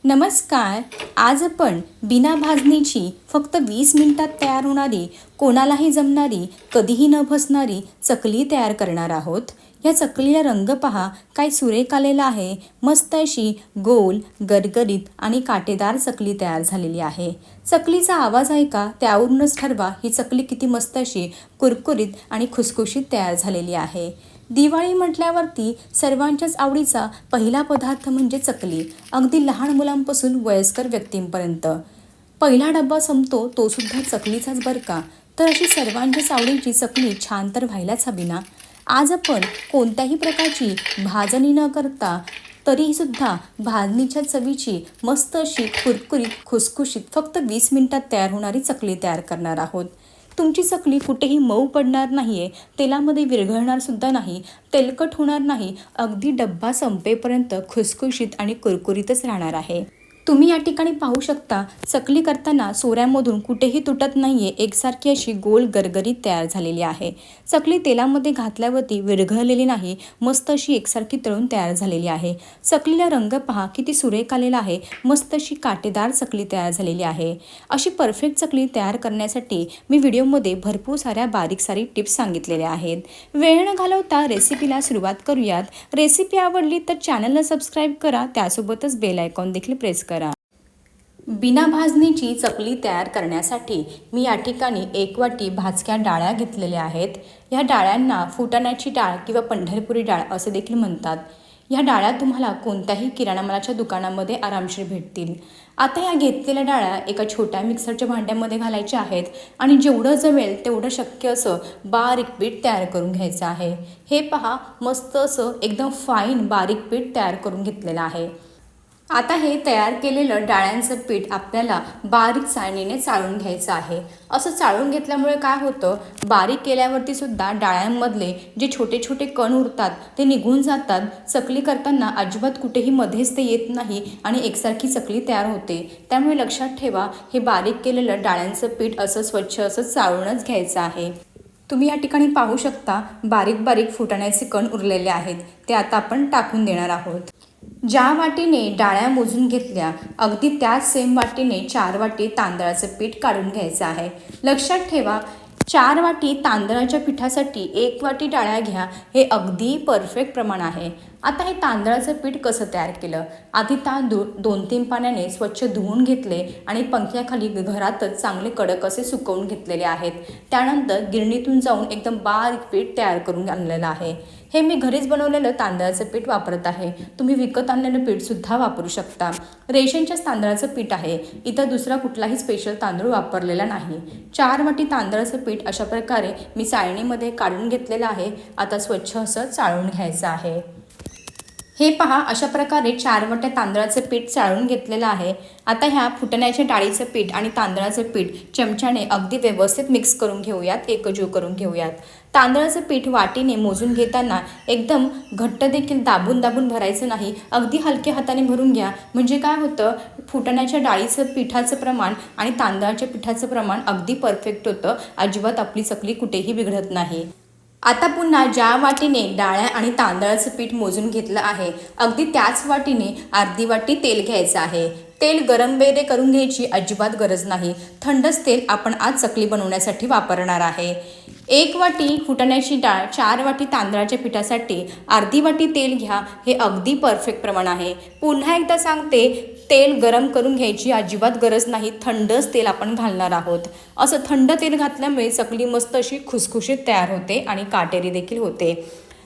नमस्कार. आज आपण बिना भाजणीची फक्त 20 मिनिटात तयार होणारी, कोणालाही जमणारी, कधीही न फसणारी चकली तयार करणार आहोत. या चकलीला रंग पहा, काय सुरेख आलेला आहे. मस्त अशी गोल, गरगरीत आणि काटेदार चकली तयार झालेली आहे. चकलीचा आवाज ऐका, त्यावरूनच ठरवा ही चकली किती मस्त अशी कुरकुरीत आणि खुसखुशीत तयार झालेली आहे. दिवाळी म्हटल्यावरती सर्वांच्याच आवडीचा पहिला पदार्थ म्हणजे चकली. अगदी लहान मुलांपासून वयस्कर व्यक्तींपर्यंत पहिला डब्बा संपतो तो सुद्धा चकलीचाच बरं का. तर अशी सर्वांच्याच आवडीची चकली छान तर व्हायलाच हवी ना. आज आपण कोणत्याही प्रकारची भाजणी न करता तरीसुद्धा भाजणीच्या चवीची मस्त अशी कुरकुरीत खुसखुशीत फक्त 20 मिनिटात तयार होणारी चकली तयार करणार आहोत. तुमची चकली कुठेही मऊ पडणार नाही आहे, तेलामध्ये विरघळणार सुद्धा नाही, तेलकट होणार नाही, अगदी डब्बा संपेपर्यंत खुसखुशीत आणि कुरकुरीतच राहणार आहे. तुम्ही या ठिकाणी पाहू शकता, चकली करताना सोऱ्यामधून कुठेही तुटत नाही आहे, एकसारखी अशी गोल गरगरीत तयार झालेली आहे. चकली तेलामध्ये घातल्यावरती विरघळलेली नाही, मस्त अशी एकसारखी तळून तयार झालेली आहे. चकलीला रंग पहा, किती सुरेख आलेला आहे. मस्त अशी काटेदार चकली तयार झालेली आहे. अशी परफेक्ट चकली तयार करण्यासाठी मी व्हिडिओमध्ये भरपूर साऱ्या बारीक टिप्स सांगितलेल्या आहेत. वेळ न घालवता रेसिपीला सुरुवात करूयात. रेसिपी आवडली तर चॅनलला सबस्क्राईब करा, त्यासोबतच बेल आयकॉन देखील प्रेस करा. बिना भाजणीची चकली तयार करण्यासाठी मी या ठिकाणी 1 वाटी भाजक्या डाळ्या घेतलेल्या आहेत. या डाळ्यांना फुटाण्याची डाळ किंवा पंढरपुरी डाळ असे देखील म्हणतात. या डाळ्या तुम्हाला कोणत्याही किराणा मालाच्या दुकानामध्ये आरामशीर भेटतील. आता या घेतलेल्या डाळ्या एका छोट्या मिक्सरच्या भांड्यामध्ये घालायच्या आहेत आणि जेवढं जमेल तेवढं शक्य असं बारीक पीठ तयार करून घ्यायचं आहे. हे पहा, मस्त असं एकदम फाईन बारीक पीठ तयार करून घेतलेलं आहे. आता हे तयार केलेलं डाळ्यांचं पीठ आपल्याला बारीक चाळणीने चाळून घ्यायचं आहे. असं चाळून घेतल्यामुळे काय होतं, बारीक केल्यावरती सुद्धा डाळ्यांमधले जे छोटे छोटे कण उरतात ते निघून जातात. चकली करताना अजिबात कुठेही मध्येच ते येत नाही आणि एकसारखी चकली तयार होते. त्यामुळे लक्षात ठेवा, हे बारीक केलेलं डाळ्यांचं पीठ असं स्वच्छ असं चाळूनच घ्यायचं आहे. तुम्ही या ठिकाणी पाहू शकता, बारीक फुटाण्याचे कण उरलेले आहेत, ते आता आपण टाकून देणार आहोत. ज्या वाटीने डाळ्या मोजून घेतल्या, अगदी त्याच सेम वाटीने 4 वाटी तांदळाचं पीठ काढून घ्यायचं आहे. लक्षात ठेवा, 4 वाटी तांदळाच्या पिठासाठी 1 वाटी डाळ्या घ्या, हे अगदी परफेक्ट प्रमाण आहे. आता हे तांदळाचं पीठ कसं तयार केलं, आधी तांदूळ 2-3 पाण्याने स्वच्छ धुवून घेतले आणि पंख्याखाली घरातच चांगले कडक असे सुकवून घेतलेले आहेत. त्यानंतर गिरणीतून जाऊन एकदम बारीक पीठ तयार करून आणलेलं आहे. हे मी घरीच बनवलेलं तांदळाचं पीठ वापरत आहे. तुम्ही विकत आणलेलं पीठसुद्धा वापरू शकता. रेशनच्याच तांदळाचं पीठ आहे, इथं दुसरा कुठलाही स्पेशल तांदूळ वापरलेला नाही. 4 वाटी तांदळाचं पीठ अशा प्रकारे मी चाळणीमध्ये काढून घेतलेलं आहे. आता स्वच्छ असं चाळून घ्यायचं आहे. हे पहा, अशा प्रकारे 4 वाट्या तांदळाचं पीठ चाळून घेतलेलं आहे. आता ह्या फुटण्याच्या डाळीचं पीठ आणि तांदळाचं पीठ चमच्याने अगदी व्यवस्थित मिक्स करून घेऊयात, एकजीव करून घेऊयात. तांदळाचं पीठ वाटीने मोजून घेताना एकदम घट्ट देखील दाबून भरायचं नाही, अगदी हलक्या हाताने भरून घ्या. म्हणजे काय होतं, फुटण्याच्या डाळीचं पिठाचं प्रमाण आणि तांदळाच्या पिठाचं प्रमाण अगदी परफेक्ट होतं. अजिबात आपली चकली कुठेही बिघडत नाही. आता पुन्हा ज्या वाटीने डाळ्या आणि तांदळाचं पीठ मोजून घेतलं आहे, अगदी त्याच वाटीने अर्धी वाटी तेल घ्यायचं आहे. तेल गरम वगैरे करून घ्यायची अजिबात गरज नाही. थंडच तेल आपण आज चकली बनवण्यासाठी वापरणार आहे. 1 वाटी फुटण्याची डाळ, 4 वाटी तांदळाच्या पिठासाठी अर्धी वाटी तेल घ्या, हे अगदी परफेक्ट प्रमाण आहे. पुन्हा एकदा सांगते, तेल गरम करून घ्यायची अजिबात गरज नाही, थंडच तेल आपण घालणार आहोत. असं थंड तेल घातल्यामुळे चकली मस्त अशी खुसखुशीत तयार होते आणि काटेरी देखील होते.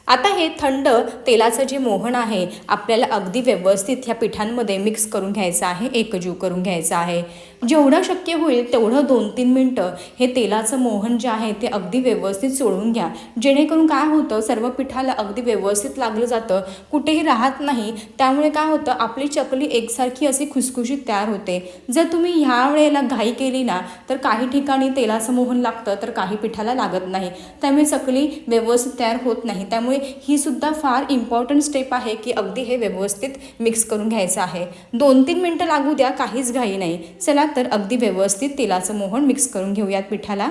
आता हे थंड तेलाचं जे मोहन आहे, आपल्याला अगदी व्यवस्थित ह्या पिठांमध्ये मिक्स करून घ्यायचं आहे, एकजीव करून घ्यायचं आहे. जेवढं शक्य होईल तेवढं 2-3 मिनटं हे तेलाचं मोहन जे आहे ते अगदी व्यवस्थित सोडून घ्या. जेणेकरून काय होतं, सर्व पिठाला अगदी व्यवस्थित लागलं जातं, कुठेही राहत नाही. त्यामुळे काय होतं, आपली चकली एकसारखी अशी खुसखुशीत तयार होते. जर तुम्ही ह्या वेळेला घाई केली ना, तर काही ठिकाणी तेलाचं मोहन लागतं तर काही पिठाला लागत नाही. त्यामुळे चकली व्यवस्थित तयार होत नाही. त्यामुळे ही सुद्धा फार इम्पॉर्टंट स्टेप आहे की अगदी हे व्यवस्थित मिक्स करून घ्यायचं आहे. 2-3 मिनटं लागू द्या, काहीच घाई नाही. चला तर अगदी व्यवस्थित तेलाचं मोहन मिक्स करून घेऊयात पिठाला.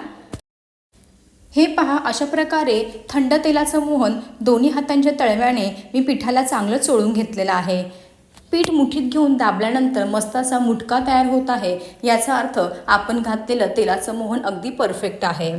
हे पहा, अशा प्रकारे थंड तेलाचं मोहन दोन्ही हातांच्या तळव्याने मी पिठाला चांगलं चोळून घेतलेलं आहे. पीठ मुठीत घेऊन दाबल्यानंतर मस्त असा मुटका तयार होत आहे, याचा अर्थ आपण घातलेलं तेलाचं मोहन अगदी परफेक्ट आहे.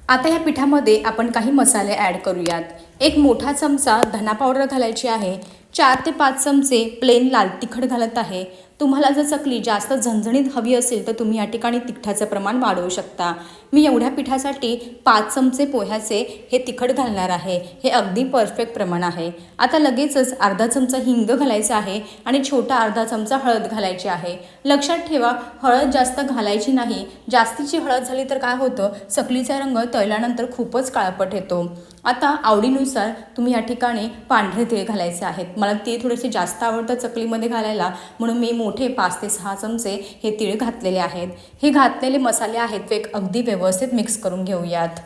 आता या पिठामध्ये आपण काही मसाले ॲड करूयात. एक मोठा चमचा धना पावडर घालायची आहे. 4 ते 5 चमचे प्लेन लाल तिखट घालत आहे. तुम्हाला जर चकली जास्त झणझणीत हवी असेल तर तुम्ही या ठिकाणी तिखटाचं प्रमाण वाढवू शकता. मी एवढ्या पिठासाठी 5 चमचे पोह्याचे हे तिखट घालणार आहे. हे अगदी परफेक्ट प्रमाण आहे. आता लगेचच अर्धा चमचा हिंग घालायचा आहे आणि छोटा अर्धा चमचा हळद घालायची आहे. लक्षात ठेवा, हळद जास्त घालायची नाही. जास्तीची हळद झाली तर काय होतं, चकलीचा रंग तळल्यानंतर खूपच काळपट येतो. आता आवडीनुसार तुम्ही या ठिकाणी पांढरे तीळ घालायचे आहेत. मला तीळ थोडेसे जास्त आवडतं चकलीमध्ये घालायला, म्हणून मी मोठे 5 ते 6 चमचे हे तीळ घातलेले आहेत. हे घातलेले मसाले आहेत ते अगदी व्यवस्थित मिक्स करून घेऊयात.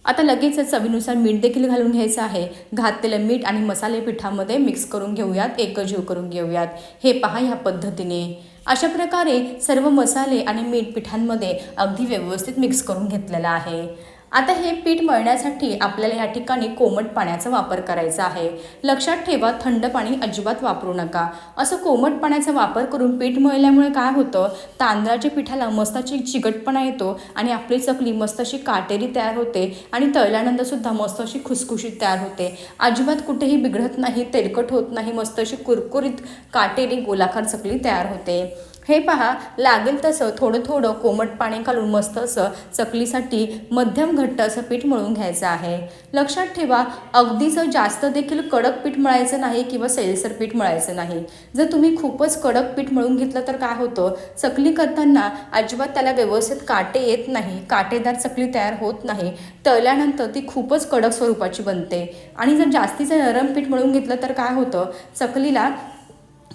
आता लगेच चवीनुसार मीठ देखील घालून घ्यायचं आहे. घातलेलं मीठ आणि मसाले पिठामध्ये मिक्स करून घेऊयात, एकजीव करून घेऊयात. हे पहा, ह्या पद्धतीने अशा प्रकारे सर्व मसाले आणि मीठ पिठांमध्ये अगदी व्यवस्थित मिक्स करून घेतलेलं आहे. आता हे पीठ मळण्यासाठी आपल्याला या ठिकाणी कोमट पाण्याचा वापर करायचा आहे. लक्षात ठेवा, थंड पाणी अजिबात वापरू नका. असं कोमट पाण्याचा वापर करून पीठ मळल्यामुळे काय होतं, तांदळाच्या पिठाला मस्त अशी चिकटपणा येतो आणि आपली चकली मस्त अशी काटेरी तयार होते आणि तळल्यानंतर सुद्धा मस्त अशी खुसखुशीत तयार होते. अजिबात कुठेही बिघडत नाही, तेलकट होत नाही, मस्त अशी कुरकुरीत काटेरी गोलाकार चकली तयार होते. हे पहा, लागेल तसं थोडं थोडं कोमट पाणी घालून मस्त असं चकलीसाठी मध्यम घट्ट असं पीठ मळून घ्यायचं आहे. लक्षात ठेवा, अगदीच जास्त देखील कडक पीठ मळायचं नाही किंवा सैलसर पीठ मळायचं नाही. जर तुम्ही खूपच कडक पीठ मळून घेतलं तर काय होतं, चकली करताना अजिबात त्याला व्यवस्थित काटे येत नाही, काटेदार चकली तयार होत नाही. तळल्यानंतर ती खूपच कडक स्वरूपाची बनते. आणि जर जास्तीचं नरम पीठ मळून घेतलं तर काय होतं, चकलीला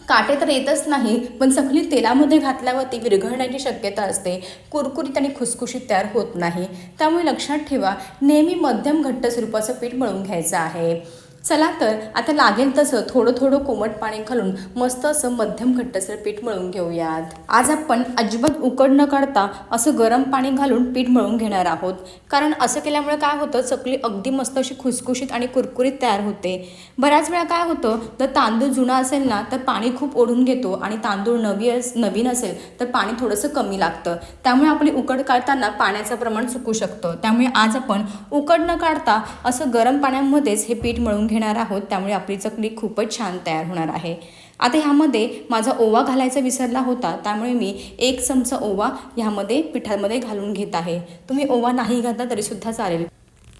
काटे तर येतच नाही, पण चकली तेलामध्ये घातल्यावरती विरघळण्याची शक्यता असते, कुरकुरीत आणि खुसखुशीत तयार होत नाही. त्यामुळे लक्षात ठेवा, नेहमी मध्यम घट्ट स्वरूपाचं पीठ मळून घ्यायचं आहे. चला तर आता लागेल तसं थोडं थोडं कोमट पाणी घालून मस्त असं मध्यम घट्टसर पीठ मळून घेऊयात. आज आपण अजिबात उकड न काढता असं गरम पाणी घालून पीठ मळून घेणार आहोत. कारण असं केल्यामुळे काय होतं, चकली अगदी मस्त अशी खुसखुशीत आणि कुरकुरीत तयार होते. बऱ्याच वेळा काय होतं, जर तांदूळ जुना असेल ना तर पाणी खूप ओढून घेतो आणि तांदूळ नवीन असेल तर पाणी थोडंसं कमी लागतं. त्यामुळे आपली उकड काढताना पाण्याचं प्रमाण चुकू शकतं. त्यामुळे आज आपण उकड न काढता असं गरम पाण्यामध्येच हे पीठ मळून घेणार आहोत. त्यामुळे आपली चकली खूपच छान तयार होणार आहे. आता ह्यामध्ये माझा ओवा घालायचा विसरला होता, त्यामुळे मी 1 चमचा ओवा ह्यामध्ये पिठामध्ये घालून घेत आहे. तुम्ही ओवा नाही घातला तरीसुद्धा चालेल,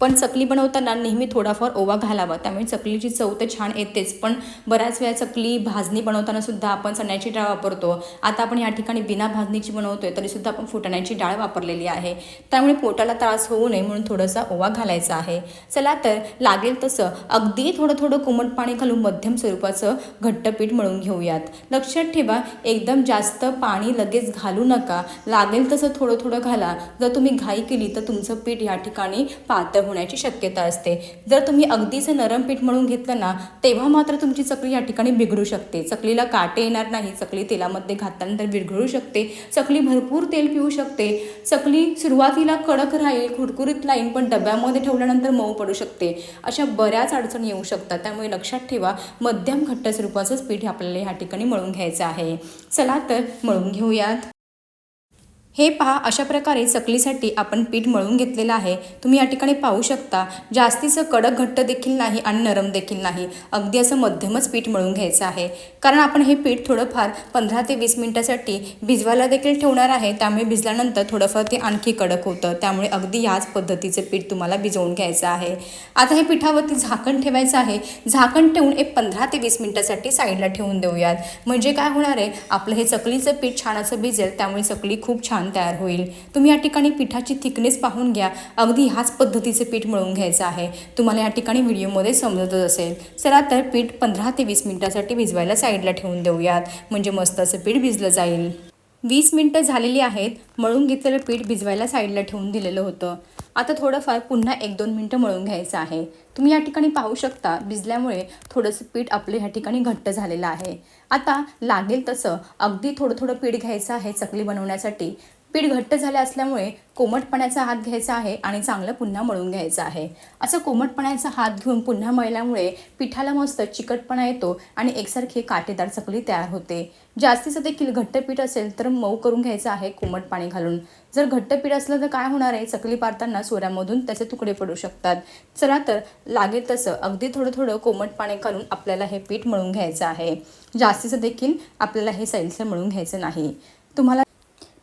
पण चकली बनवताना नेहमी थोडाफार ओवा घालावा, त्यामुळे चकलीची चव तर छान येतेच. पण बऱ्याच वेळा चकली भाजणी बनवताना सुद्धा आपण चण्याची डाळ वापरतो. आता आपण या ठिकाणी बिना भाजणीची बनवतोय तरीसुद्धा आपण फुटाण्याची डाळ वापरलेली आहे. त्यामुळे पोटाला त्रास होऊ नये म्हणून थोडासा ओवा घालायचा आहे. चला तर लागेल तसं अगदी थोडं थोडं कोमट पाणी घालून मध्यम स्वरूपाचं घट्ट पीठ मळून घेऊयात. लक्षात ठेवा, एकदम जास्त पाणी लगेच घालू नका, लागेल तसं थोडं थोडं घाला. जर तुम्ही घाई केली तर तुमचं पीठ या ठिकाणी पातळ होण्याची शक्यता असते. जर तुम्ही अगदीच नरम पीठ मळून घेतलं ना, तेव्हा मात्र तुमची चकली या ठिकाणी बिघडू शकते. चकलीला काटे येणार नाही, चकली तेलामध्ये घातल्यानंतर विरघळू शकते, चकली भरपूर तेल पिऊ शकते, चकली सुरुवातीला कडक राहील, कुरकुरीत राहील, पण डब्यामध्ये ठेवल्यानंतर मऊ पडू शकते. अशा बऱ्याच अडचणी येऊ शकतात. त्यामुळे लक्षात ठेवा, मध्यम घट्ट स्वरूपाचंच पीठ आपल्याला या ठिकाणी मळून घ्यायचं आहे. चला तर मळून घेऊयात. हे पहा, अशा प्रकारे चकलीसाठी आपण पीठ मळून घेतलेलं आहे. तुम्ही या ठिकाणी पाहू शकता, जास्तीचं कडक घट्ट देखील नाही आणि नरम देखील नाही, अगदी असं मध्यमच पीठ मळून घ्यायचं आहे. कारण आपण हे पीठ थोडंफार 15 ते 20 मिनिटासाठी भिजवायला देखील ठेवणार आहे. त्यामुळे भिजल्यानंतर थोडंफार ते आणखी कडक होतं. त्यामुळे अगदी याच पद्धतीचे पीठ तुम्हाला भिजवून घ्यायचं आहे. आता हे पिठावरती झाकण ठेवायचं आहे. झाकण ठेवून एक 15 ते 20 मिनिटासाठी साईडला ठेवून देऊयात. म्हणजे काय होणार आहे, आपलं हे चकलीचं पीठ छान असं भिजेल, त्यामुळे चकली खूप छान तयार होईल. तुम्ही या ठिकाणी पिठाची थिकनेस पाहून घ्या. अगदी ह्याच पद्धतीचे पीठ मळून घ्यायचं आहे. तुम्हाला या ठिकाणी व्हिडिओमध्ये समजतच असेल. चला तर पीठ 15 ते 20 मिनिटासाठी भिजवायला साईडला ठेवून देऊयात, म्हणजे मस्त असं पीठ भिजलं जाईल. 20 मिनिटं झालेली आहेत. मळून घेतलेलं पीठ भिजवायला साईडला ठेवून दिलेलं होतं. आता थोडंफार पुन्हा 1-2 मिनिटं मळून घ्यायचं आहे. तुम्ही या ठिकाणी पाहू शकता, भिजल्यामुळे थोडंसं पीठ आपलं ह्या ठिकाणी घट्ट झालेलं आहे. आता लागेल तसं अगदी थोडं थोडं पीठ घ्यायचं आहे चकली बनवण्यासाठी. पीठ घट्ट झाले असल्यामुळे कोमटपणाचा हात घ्यायचा आहे आणि चांगलं पुन्हा मळून घ्यायचं आहे. असं कोमटपणाचा हात घेऊन पुन्हा मळल्यामुळे पिठाला मस्त चिकटपणा येतो आणि एकसारखी काटेदार चकली तयार होते. जास्तीचं देखील घट्ट पीठ असेल तर मऊ करून घ्यायचं आहे कोमट पाणी घालून. जर घट्ट पीठ असलं तर काय होणार आहे, चकली पाडताना सोऱ्यामधून त्याचे तुकडे पडू शकतात. चला तर लागेल तसं अगदी थोडं थोडं कोमट पाणी घालून आपल्याला हे पीठ मळून घ्यायचं आहे. जास्तीचं देखील आपल्याला हे सैलसर मळून घ्यायचं नाही.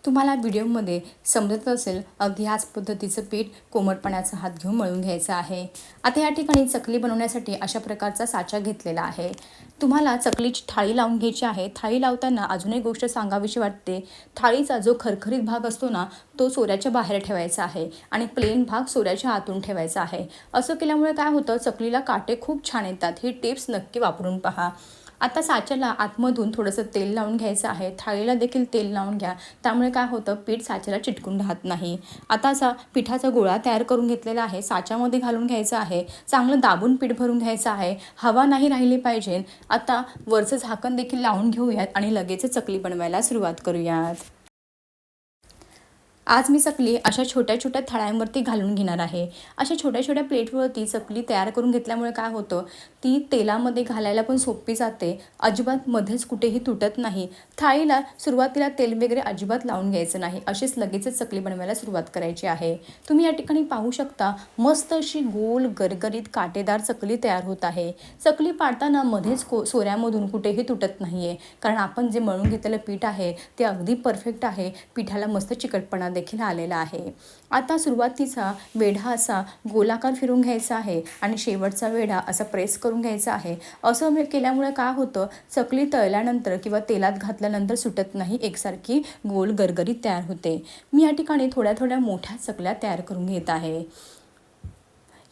तुम्हाला व्हिडिओमध्ये समजत असेल, अगदी ह्याच पद्धतीचं पीठ कोमटपणाचा हात घेऊन मळून घ्यायचं आहे. आता या ठिकाणी चकली बनवण्यासाठी अशा प्रकारचा साचा घेतलेला आहे. तुम्हाला चकलीची थाळी लावून घ्यायची आहे. थाळी लावताना अजून एक गोष्ट सांगावीशी वाटते. थाळीचा जो खरखरीत भाग असतो ना, तो सोऱ्याच्या बाहेर ठेवायचा आहे आणि प्लेन भाग सोऱ्याच्या आतून ठेवायचा आहे. असं केल्यामुळे काय होतं, चकलीला काटे खूप छान येतात. ही टिप्स नक्की वापरून पहा. आता साच्याला आतमधून थोडंसं तेल लावून घ्यायचं आहे. थाळीला देखील तेल लावून घ्या. त्यामुळे काय होतं, पीठ साच्याला चिटकून राहत नाही. आता असा पिठाचा गोळा तयार करून घेतलेला आहे. साच्यामध्ये घालून घ्यायचा आहे. चांगलं दाबून पीठ भरून घ्यायचं आहे. हवा नाही राहिली पाहिजे. आता वरचं झाकण देखील लावून घेऊयात आणि लगेच चकली बनवायला सुरुवात करूयात. आज मी चकली अशा छोट्या छोट्या थाळ्यांवरती घालून घेणार आहे. अशा छोट्या छोट्या प्लेटवरती चकली तयार करून घेतल्यामुळे काय होतं, ती तेलामध्ये घालायला पण सोपी जाते. अजिबात मध्येच कुठेही तुटत नाही. थाळीला सुरुवातीला तेल वगैरे अजिबात लावून घ्यायचं नाही. अशीच लगेचच चकली बनवायला सुरुवात करायची आहे. तुम्ही या ठिकाणी पाहू शकता, मस्त अशी गोल गरगरीत काटेदार चकली तयार होत आहे. चकली पाडताना मध्येच सोऱ्यामधून कुठेही तुटत नाही आहे, कारण आपण जे मळून घेतलेलं पीठ आहे ते अगदी परफेक्ट आहे. पिठाला मस्त चिकटपणा देखील आलेला आहे. आता सुरुवातीचा वेढा असा गोलाकार फिरून घ्यायचा आहे आणि शेवटचा वेढा असा प्रेस करून घ्यायचा आहे. असं केल्यामुळे काय होतं, चकली तळल्यानंतर किंवा तेलात घातल्यानंतर सुटत नाही, एकसारखी गोल गरगरीत तयार होते. मी या ठिकाणी थोड्या थोड्या मोठ्या चकल्या तयार करून घेत आहे.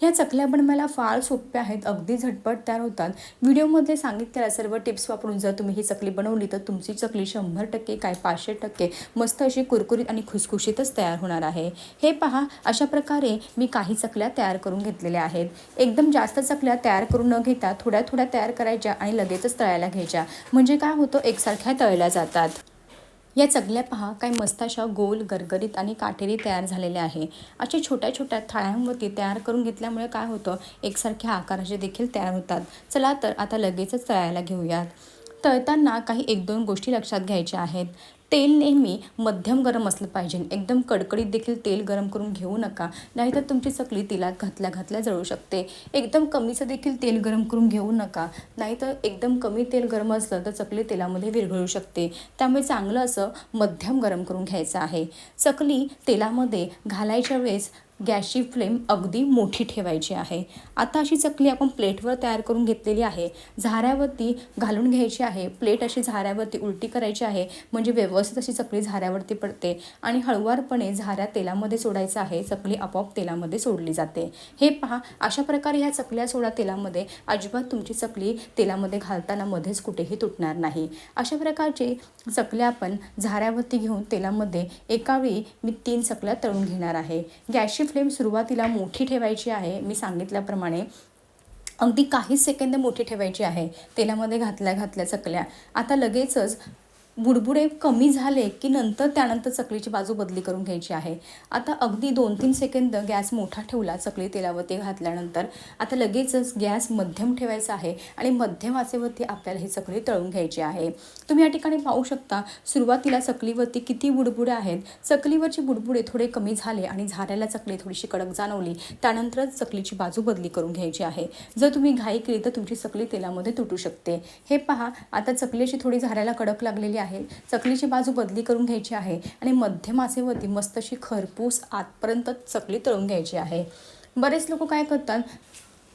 ह्या चकल्या बनवायला फार सोप्या आहेत, अगदी झटपट तयार होतात. व्हिडिओमध्ये सांगितलेल्या सर्व टिप्स वापरून जर तुम्ही ही चकली बनवली तर तुमची चकली 100% काय 500% मस्त अशी कुरकुरीत आणि खुसखुशीतच तयार होणार आहे. हे पहा, अशा प्रकारे मी काही चकल्या तयार करून घेतलेल्या आहेत. एकदम जास्त चकल्या तयार करून न घेता थोड्या थोड्या तयार करायच्या आणि लगेचच तळायला घ्यायच्या. म्हणजे काय होतं, एकसारख्या तळल्या जातात. या चकल्या पहा, काय मस्त अशा गोल गरगरीत आणि काटेरी तयार झालेल्या आहे. अशा छोट्या छोट्या थाळ्यांवरती तयार करून घेतल्यामुळे काय होतं, एकसारख्या आकाराचे देखील तयार होतात. चला तर आता लगेचच तळायला घेऊयात. तळताना काही 1-2 गोष्टी लक्षात घ्यायच्या आहेत. तेल नेहमी मध्यम गरम असलं पाहिजे. एकदम कडकडीत देखील तेल गरम करून घेऊ नका, नाहीतर तुमची चकली तेलात घातल्या घातल्या जळू शकते. एकदम कमीचं देखील तेल गरम करून घेऊ नका, नाहीतर एकदम कमी तेल गरम असलं तर चकली तेलामध्ये विरघळू शकते. त्यामुळे चांगलं असं मध्यम गरम करून घ्यायचं आहे. चकली तेलामध्ये घालायच्या वेळेस गॅसची फ्लेम अगदी मोठी ठेवायची आहे. आता अशी चकली आपण प्लेटवर तयार करून घेतलेली आहे. झाऱ्यावरती घालून घ्यायची आहे. प्लेट अशी झाऱ्यावरती उलटी करायची आहे, म्हणजे व्यवस्थित अशी चकली झाऱ्यावरती पडते आणि हळुवारपणे झाऱ्या तेलामध्ये सोडायचं आहे. चकली आपोआप तेलामध्ये सोडली जाते. हे पहा, अशा प्रकारे ह्या चकल्या सोडा तेलामध्ये. अजिबात तुमची चकली तेलामध्ये घालताना मध्येच कुठेही तुटणार नाही. अशा प्रकारचे चकल्या आपण झाऱ्यावरती घेऊन तेलामध्ये एकावेळी मी 3 चकल्या तळून घेणार आहे. गॅसची फ्लेम सुरुवातीला मोठी ठेवायची आहे. मी सांगितल्याप्रमाणे अगदी काहीच सेकंद मोठी ठेवायची आहे. तेलामध्ये घातल्या चकल्या आता लगेचच बुडबुडे कमी झाले की त्यानंतर चकलीची बाजू बदली करून घ्यायची आहे. आता अगदी 2-3 सेकंद गॅस मोठा ठेवला चकली तेलावरती घातल्यानंतर. आता लगेचच गॅस मध्यम ठेवायचा आहे आणि मध्यम आचेवरती आपल्याला ही चकली तळून घ्यायची आहे. तुम्ही या ठिकाणी पाहू शकता, सुरुवातीला चकलीवरती किती बुडबुडे आहेत. चकलीवरची बुडबुडे थोडे कमी झाले आणि झाऱ्याला चकली थोडीशी कडक जाणवली. त्यानंतरच चकलीची बाजू बदली करून घ्यायची आहे. जर तुम्ही घाई केली तर तुमची चकली तेलामध्ये तुटू शकते. हे पहा, आता चकलीची थोडी झाऱ्याला कडक लागलेली आहे. चकलीची बाजू बदली करून घ्यायची आहे आणि मध्यम आचेवरती मस्त अशी खरपूस आतपर्यंत चकली तळून घ्यायची आहे. बरेच लोक काय करतात,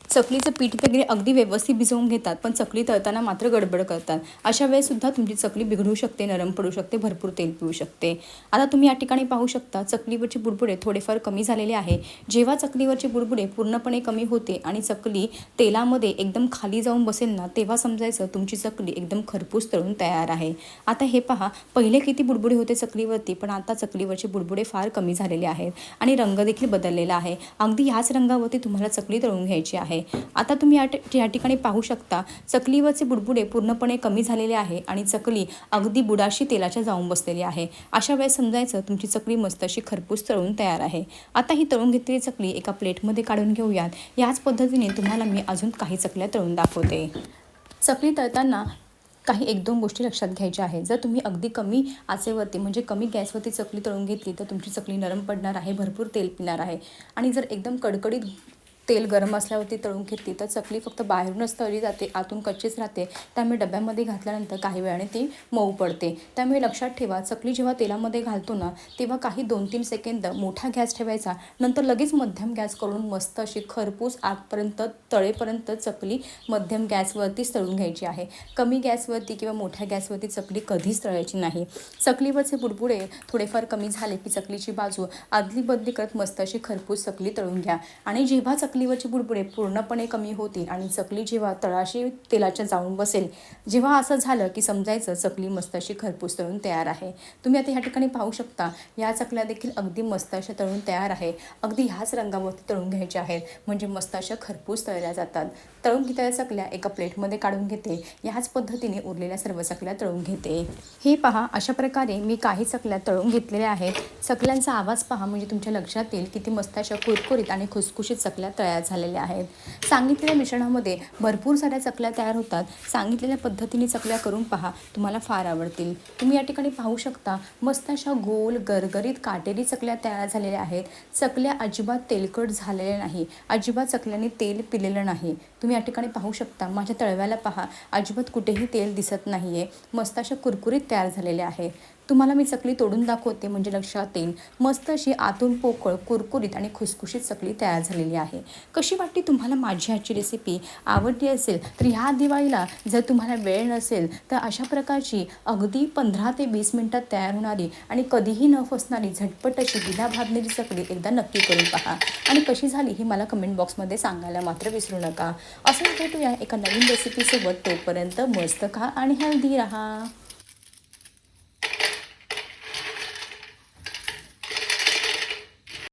चकलीचं पीठ वगैरे अगदी व्यवस्थित भिजवून घेतात, पण चकली तळताना मात्र गडबड करतात. अशा वेळेसुद्धा तुमची चकली बिघडू शकते, नरम पडू शकते, भरपूर तेल पिऊ शकते. आता तुम्ही या ठिकाणी पाहू शकता, चकलीवरचे बुडबुडे थोडेफार कमी झालेले आहे. जेव्हा चकलीवरचे बुडबुडे पूर्णपणे कमी होते आणि चकली तेलामध्ये एकदम खाली जाऊन बसेल ना, तेव्हा समजायचं तुमची चकली एकदम खरपूस तळून तयार आहे. आता हे पहा, पहिले किती बुडबुडे होते चकलीवरती, पण आता चकलीवरचे बुडबुडे फार कमी झालेले आहेत आणि रंग देखील बदललेला आहे. अगदी ह्याच रंगावरती तुम्हाला चकली तळून घ्यायची आहे. आहे. आता तुम्ही या ठिकाणी पाहू शकता चकलीवरचे बुडबुडे पूर्णपणे कमी झालेले आहे आणि चकली अगदी बुडाशी तेलाच्या जाऊन बसलेली आहे. अशा वेळेस समजायचं तुमची चकली मस्त अशी खरपूस तळून तयार आहे. आता ही तळून घेतलेली चकली एका प्लेटमध्ये काढून घेऊयात. याच पद्धतीने तुम्हाला मी अजून काही चकल्या तळून दाखवते. चकली तळताना काही 1-2 गोष्टी लक्षात घ्यायच्या आहेत. जर तुम्ही अगदी कमी आचेवरती म्हणजे कमी गॅसवरती चकली तळून घेतली तर तुमची चकली नरम पडणार आहे, भरपूर तेल पिणार आहे. आणि जर एकदम कडकडीत तेल गरम असल्यावरती तळून घेतली तर चकली फक्त बाहेरूनच तळली जाते, आतून कच्चीच राहते. त्यामुळे डब्यामध्ये घातल्यानंतर काही वेळाने ती मऊ पडते. त्यामुळे लक्षात ठेवा, चकली जेव्हा तेलामध्ये घालतो ना तेव्हा काही 2-3 सेकंद मोठा गॅस ठेवायचा, नंतर लगेच मध्यम गॅस करून मस्त अशी खरपूस आतपर्यंत तळेपर्यंत चकली मध्यम गॅसवरतीच तळून घ्यायची आहे. कमी गॅसवरती किंवा मोठ्या गॅसवरती चकली कधीच तळायची नाही. चकलीवरचे बुडबुडे थोडेफार कमी झाले की चकलीची बाजू आदली बदली करत मस्त अशी खरपूस चकली तळून घ्या. आणि जेव्हा चकलीवरची बुडबुडे पूर्णपणे कमी होतील आणि चकली जेव्हा तळाशी तेलाच्या जाऊन बसेल, जेव्हा असं झालं की समजायचं चकली मस्त अशी खरपूस तळून तयार आहे. तुम्ही आता ह्या ठिकाणी पाहू शकता या चकल्या देखील अगदी मस्त अशा तळून तयार आहे. अगदी ह्याच रंगावरती तळून घ्यायच्या आहेत म्हणजे मस्त अशा खरपूस तळल्या जातात. तळून घेतलेल्या चकल्या एका प्लेटमध्ये काढून घेते. ह्याच पद्धतीने उरलेल्या सर्व चकल्या तळून घेते. हे पहा, अशा प्रकारे मी काही चकल्या तळून घेतलेल्या आहेत. चकल्यांचा आवाज पहा म्हणजे तुमच्या लक्षात येईल किती मस्त अशा कुरकुरीत आणि खुसखुशीत चकल्या तयार झालेल्या आहेत. सांगितलेल्या मिश्रणामध्ये भरपूर साऱ्या चकल्या तयार होतात. सांगितलेल्या पद्धतीने चकल्या करून पहा, तुम्हाला फार आवडतील. तुम्ही या ठिकाणी पाहू शकता मस्त अशा गोल गरगरीत काटेरी चकल्या तयार झालेल्या आहेत. चकल्या अजिबात तेलकट झालेल्या नाही, अजिबात चकल्यांनी तेल पिलेलं नाही. तुम्ही या ठिकाणी पाहू शकता माझ्या तळव्याला पहा, अजिबात कुठेही तेल दिसत नाही आहे. मस्त अशा कुरकुरीत तयार झालेल्या आहे. तुम्हाला मी चकली तोडून दाखवते म्हणजे लक्षात येईल. मस्त अशी आतून पोकळ कुरकुरीत आणि खुसखुशीत चकली तयार झालेली आहे. कशी वाटली तुम्हाला माझी आजची रेसिपी? आवडली असेल तर ह्या दिवाळीला जर तुम्हाला वेळ नसेल तर अशा प्रकारची अगदी 15 ते 20 मिनिटात तयार होणारी आणि कधीही न फसणारी झटपट अशी बिना भाजलेली चकली एकदा नक्की करून पहा आणि कशी झाली ही मला कमेंट बॉक्समध्ये सांगायला मात्र विसरू नका. असंच भेटूया एका नवीन रेसिपीसोबत. तोपर्यंत मस्त खा आणि हेल्दी राहा.